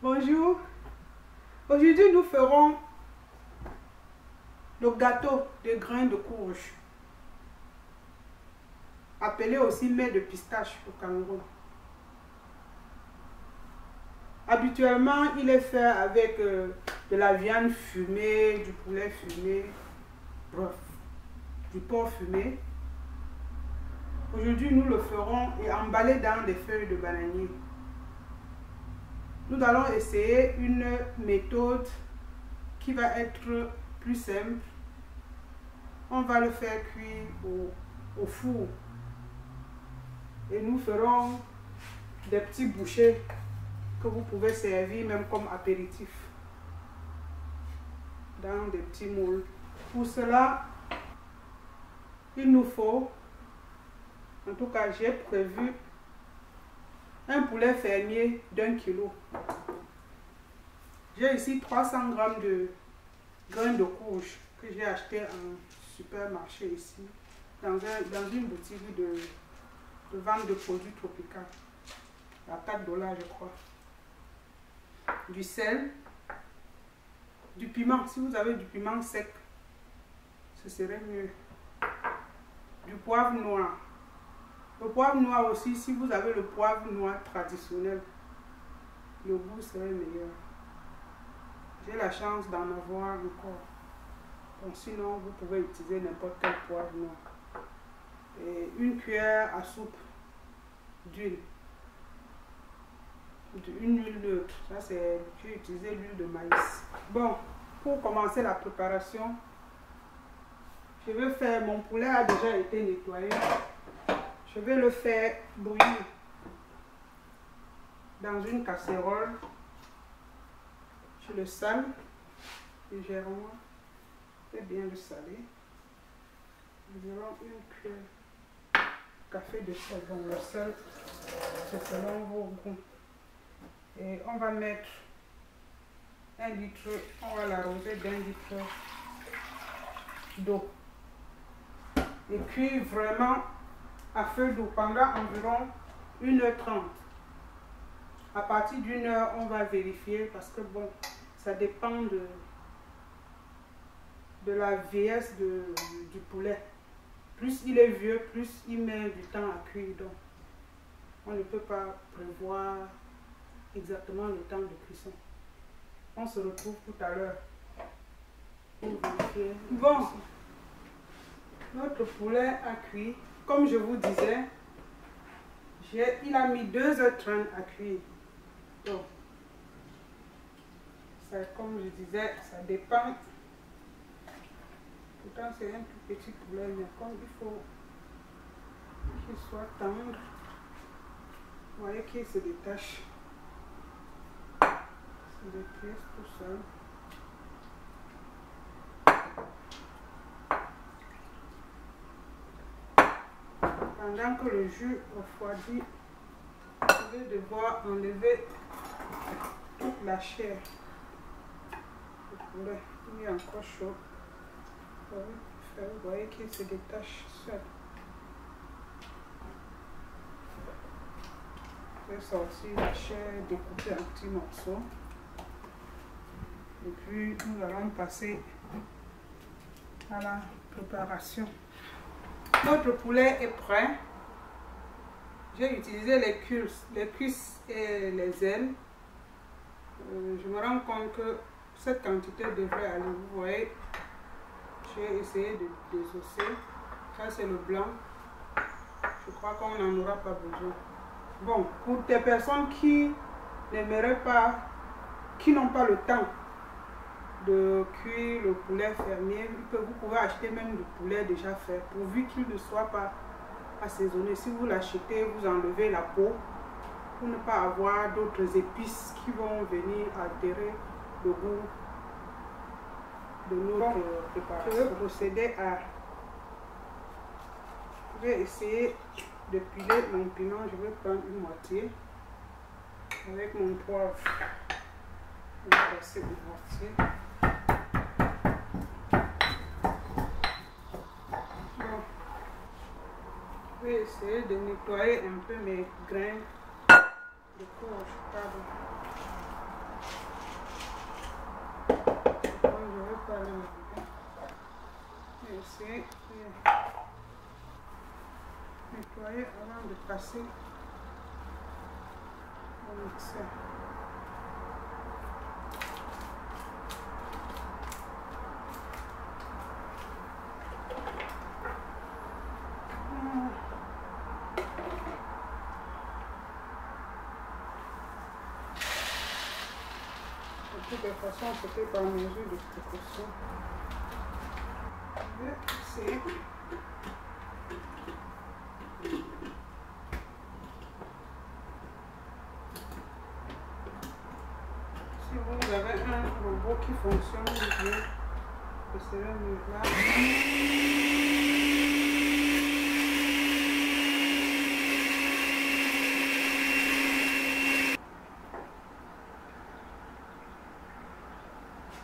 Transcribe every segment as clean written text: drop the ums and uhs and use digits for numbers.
Bonjour. Aujourd'hui, nous ferons le gâteau de grains de courge, appelé aussi mets de pistache au Cameroun. Habituellement, il est fait avec de la viande fumée, du poulet fumé, bref, du porc fumé. Aujourd'hui, nous le ferons et emballé dans des feuilles de bananier. Nous allons essayer une méthode qui va être plus simple. On va le faire cuire au four. Et nous ferons des petits bouchées que vous pouvez servir même comme apéritif dans des petits moules. Pour cela, il nous faut, en tout cas j'ai prévu un poulet fermier d'1 kg. J'ai ici 300 g de grains de courge que j'ai acheté en supermarché ici, dans une boutique de vente de produits tropicaux, à 4 $, je crois. Du sel, du piment, si vous avez du piment sec, ce serait mieux. Du poivre noir. Le poivre noir aussi, si vous avez le poivre noir traditionnel, le goût serait meilleur. J'ai la chance d'en avoir encore. Donc sinon, vous pouvez utiliser n'importe quel poivre noir. Et une cuillère à soupe d'huile. Une huile neutre. Ça, c'est, j'ai utilisé l'huile de maïs. Bon, pour commencer la préparation, je vais faire, mon poulet a déjà été nettoyé. Je vais le faire bouillir dans une casserole. Je le sale légèrement. Je vais bien le saler. Environ une cuillère café de sel. Bon, le sel, c'est selon vos goûts. Et on va mettre 1 litre, on va l'arroser d'1 litre d'eau. Et cuire vraiment à feu doux pendant environ 1h30. À partir d'1 heure, on va vérifier parce que bon, ça dépend de la vieillesse du poulet. Plus il est vieux, plus il met du temps à cuire. Donc, on ne peut pas prévoir exactement le temps de cuisson. On se retrouve tout à l'heure pour vérifier. Bon, notre poulet a cuit. Comme je vous disais, il a mis 2h30 à cuire. Donc, ça, comme je disais, ça dépend. Pourtant, c'est un tout petit poulet, mais comme il faut qu'il soit tendre, vous voyez qu'il se détache. C'est des pièces tout seul. Pendant que le jus refroidit, vous allez devoir enlever toute la chair. Le poulet, il est encore chaud. Vous voyez qu'il se détache seul. Je vais sortir la chair découpée en petits morceaux. Et puis nous allons passer à la préparation. Notre poulet est prêt. J'ai utilisé les cuisses et les ailes. Je me rends compte que cette quantité devrait aller. Vous voyez, j'ai essayé de désosser. Ça, c'est le blanc. Je crois qu'on n'en aura pas besoin. Bon, pour des personnes qui n'aimeraient pas, qui n'ont pas le temps de cuire le poulet fermier, vous pouvez acheter même du poulet déjà fait, pourvu qu'il ne soit pas assaisonné. Si vous l'achetez, vous enlevez la peau pour ne pas avoir d'autres épices qui vont venir altérer le goût de notre préparation. Je vais procéder à... Je vais essayer de piler mon piment. Je vais prendre une moitié avec mon poivre. Je vais passer une moitié. Bon. Je vais essayer de nettoyer un peu mes grains de courge. Pardon. brosser et nettoyer avant de passer au mixeur. De toutes les façons, c'était par mesure de précaution. Je vais essayer. Si vous avez un robot qui fonctionne bien, ce serait mieux là.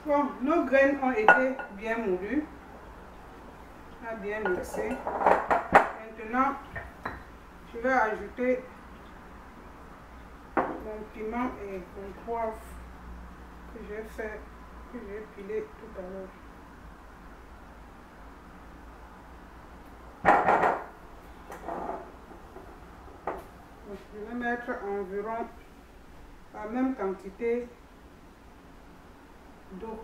Bon, nos graines ont été bien moulues. On a bien mixé. Maintenant, je vais ajouter mon piment et mon poivre que j'ai fait, que j'ai pilé tout à l'heure. Donc, je vais mettre environ la même quantité d'eau,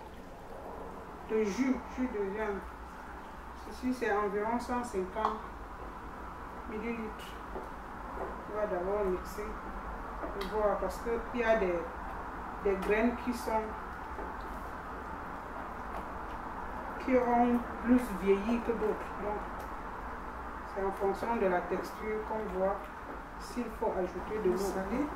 de jus de viande. Ceci c'est environ 150 millilitres. On va d'abord mixer et voir parce qu'il y a des graines qui ont plus vieilli que d'autres. Donc c'est en fonction de la texture qu'on voit s'il faut ajouter de l'eau salée.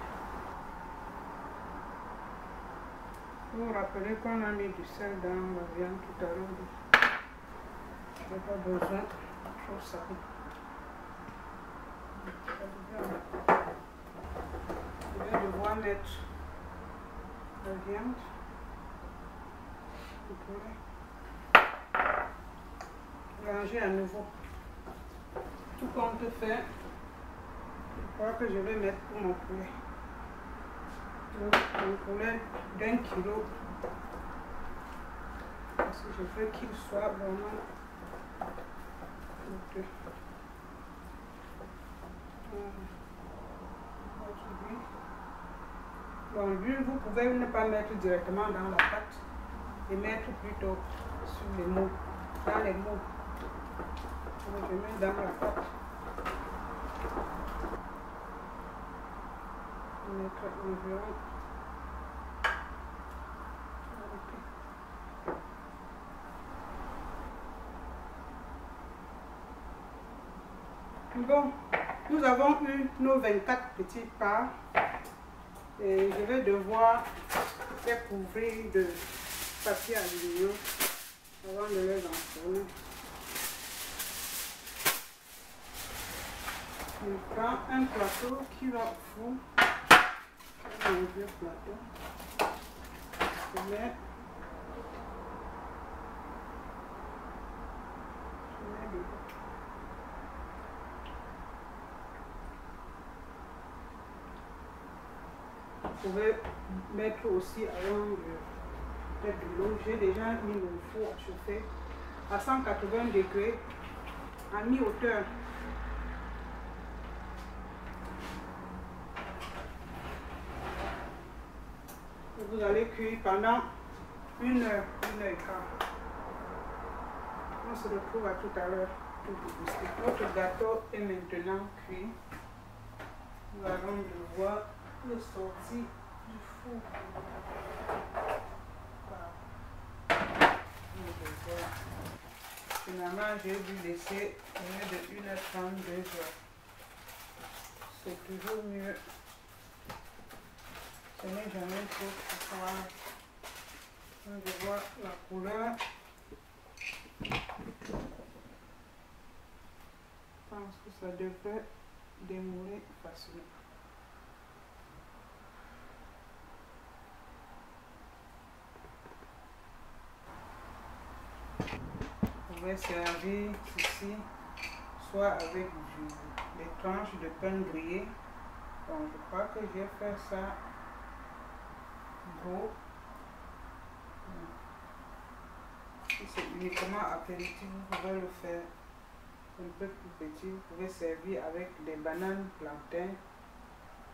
Vous vous rappelez qu'on a mis du sel dans la viande tout à l'heure. Je n'ai pas besoin trop salé. Je vais devoir mettre la viande. Vous pouvez mélanger à nouveau. Tout compte fait, je crois que je vais mettre pour mon poulet. Donc, mon poulet d'1 kilo. Parce que je veux qu'il soit vraiment goûteux. Bon, l'huile, vous pouvez ne pas mettre directement dans la pâte et mettre plutôt sur les moules, dans les moules. Donc, je mets dans la pâte. Je vais mettre environ. Bon, nous avons eu nos 24 petites parts et je vais devoir les couvrir de papier aluminium avant de les enfourner. Je prends un plateau qui va au four, un vieux plateau, je mets dedans. Vous pouvez mettre aussi avant de mettre de l'eau. J'ai déjà mis mon four à chauffer à 180 degrés à mi-hauteur. Vous allez cuire pendant 1 heure, 1 heure et quart. On se retrouve à tout à l'heure. Notre gâteau est maintenant cuit. Nous allons devoir le sortir du four. Finalement, j'ai dû laisser moins de 1h30, 2 heures. C'est toujours mieux. Ce n'est jamais trop froid. On va voir la couleur. Je pense que ça devrait démouler facilement. Vous pouvez servir ceci soit avec des tranches de pain grillé. Donc je crois que j'ai fait ça gros. Si c'est uniquement apéritif, vous pouvez le faire un peu plus petit. Vous pouvez servir avec des bananes, plantains,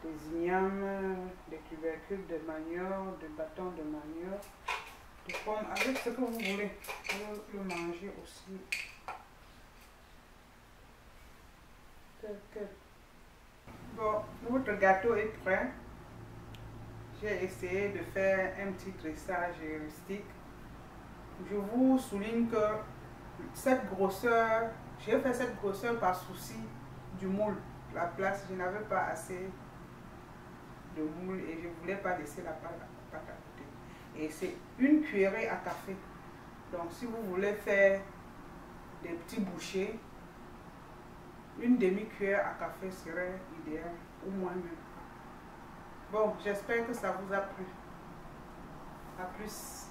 des ignames, des tubercules de manioc, des bâtons de manioc, des pommes, avec ce que vous voulez. Vous pouvez le manger aussi. Bon, votre gâteau est prêt. J'ai essayé de faire un petit tressage rustique. Je vous souligne que cette grosseur, j'ai fait cette grosseur par souci du moule. La place, je n'avais pas assez de moule et je ne voulais pas laisser la pâte à côté. Et c'est une cuillerée à café. Donc si vous voulez faire des petits bouchées, une demi-cuillère à café serait idéal, ou moins même. Bon, j'espère que ça vous a plu. À plus.